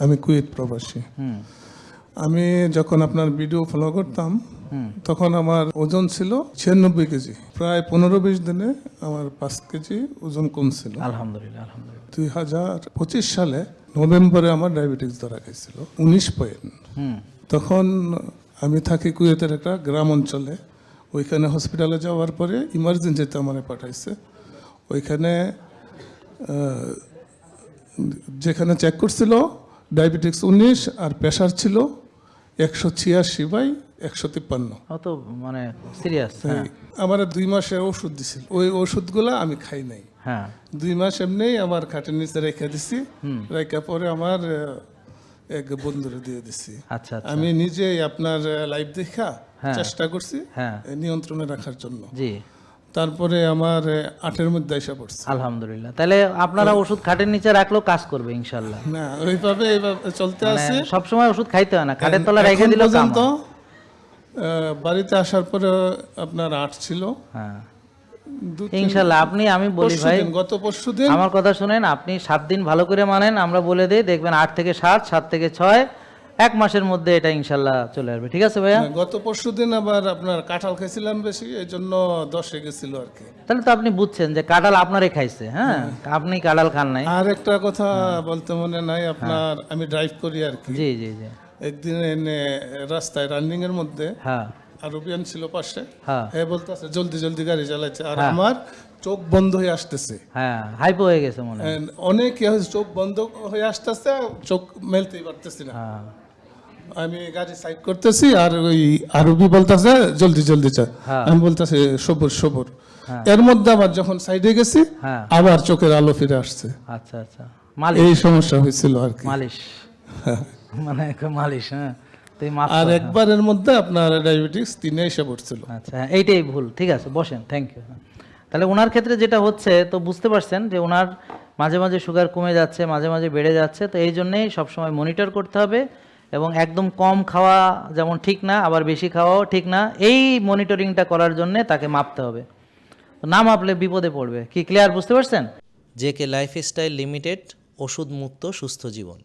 আমি কুয়েত প্রবাসী। আমি যখন আপনার ভিডিও ফলো করতাম তখন আমার ওজন ছিল 96 কেজি। প্রায় 15-20 দিনে আমার 5 কেজি ওজন কমছিল। আলহামদুলিল্লাহ আলহামদুলিল্লাহ। 2025 সালে নভেম্বরে আমার ডায়াবেটিস ধরা গেছিল 19 পয়েন্ট। তখন আমি থাকি কুয়েতের একটা গ্রাম অঞ্চলে। ওইখানে হসপিটালে যাওয়ার পরে ইমার্জেন্সিতে আমার পাঠাইছে। ওইখানে যেখানে চেক করছিল ডায়াবেটিক্স 19 আর প্রেশার ছিল 186/153। তো মানে সিরিয়াস। আমার 2 মাসের ওষুধ দিছিল, ওই ওষুধগুলো আমি খাই নাই। হ্যাঁ 2 মাস এমনি আমার খাটের নিচে রেখে দিছি। রেখে পরে আমার এক বন্ধুরে দিয়ে দিছি। আচ্ছা আচ্ছা। আমি নিজে আপনার লাইভ দেখা চেষ্টা করছি হ্যাঁ নিয়ন্ত্রণে রাখার জন্য। জি। তারপরে আমার 8-এর মধ্যে এসে পড়ছে। আলহামদুলিল্লাহ। তাহলে আপনারা ওষুধ খাটের নিচে রাখলেও কাজ করবে ইনশাআল্লাহ। না এইভাবে চলতে আছে। সব সময় ওষুধ খাইতে হয় না, খাটের তলা রেখে দিলেও কাম হয়। বাড়িতে আসার পরে আপনার 8 ছিল। হ্যাঁ ইনশাআল্লাহ। আমি বলি ভাই, গত পরশুদিন আমার কথা শুনেন, আপনি 7 দিন ভালো করে মানেন, আমরা বলে দিই, দেখবেন 8 থেকে 7, 7 থেকে 6, 1 মাসের মধ্যে এটা ইনশাআল্লাহ চলে আসবে। ঠিক আছে ভাইয়া? গত পরশুদিন আবার আপনার কাঁঠাল খাইছিলাম বেশি, এই জন্য 10-এ গেছিল আর কি। তাহলে তো আপনি বুঝছেন যে কাঁঠাল আপনারই খাইছে। হ্যাঁ আপনি কাঁঠাল খান নাই। আর একটা কথা বলতে মনে নাই আপনার, আমি ড্রাইভ করি আর কি। জি জি জি। একদিন রাস্তায় রানিং এর মধ্যে হ্যাঁ আরবিয়ান ছিল পাশে। হ্যাঁ বলতেছে জলদি জলদি গাড়ি চালাচ্ছে, আর আমার চোখ বন্ধ হয়ে আসতেছে। হ্যাঁ হাইপো হয়ে গেছে মনে হয়। অনেক চোখ বন্ধ হয়ে আসতেছে, চোখ মেলতেই পারতেছি না। আমি গাড়ি সাইড করতেছি আর ওই আরবি বলতেছে জলদি জলদি চা। আমি বলতেছি সবর সবর। এর মধ্যে আবার যখন সাইডে গেছি আবার চোখের আলো ফিরে আসছে। আচ্ছা আচ্ছা। এই সমস্যা হয়েছিল আর কি। মালিশ মানে মালিশ। হ্যাঁ আর একবারের মধ্যে আপনার ডায়াবেটিস 3-এ এসে পড়ছিল। আচ্ছা এইটাই ভুল। ঠিক আছে বসেন, থ্যাংক ইউ। তাহলে ওনার ক্ষেত্রে যেটা হচ্ছে, তো বুঝতে পারছেন যে ওনার মাঝে মাঝে সুগার কমে যাচ্ছে, মাঝে মাঝে বেড়ে যাচ্ছে। তো এই জন্যেই সবসময় মনিটর করতে হবে, এবং একদম কম খাওয়া যেমন ঠিক না, আবার বেশি খাওয়াও ঠিক না। এই মনিটরিংটা করার জন্যে তাকে মাপতে হবে, না মাপলে বিপদে পড়বে। কি ক্লিয়ার? বুঝতে পারছেন? জেকে লাইফস্টাইল লিমিটেড, ওষুধ মুক্ত সুস্থ জীবন।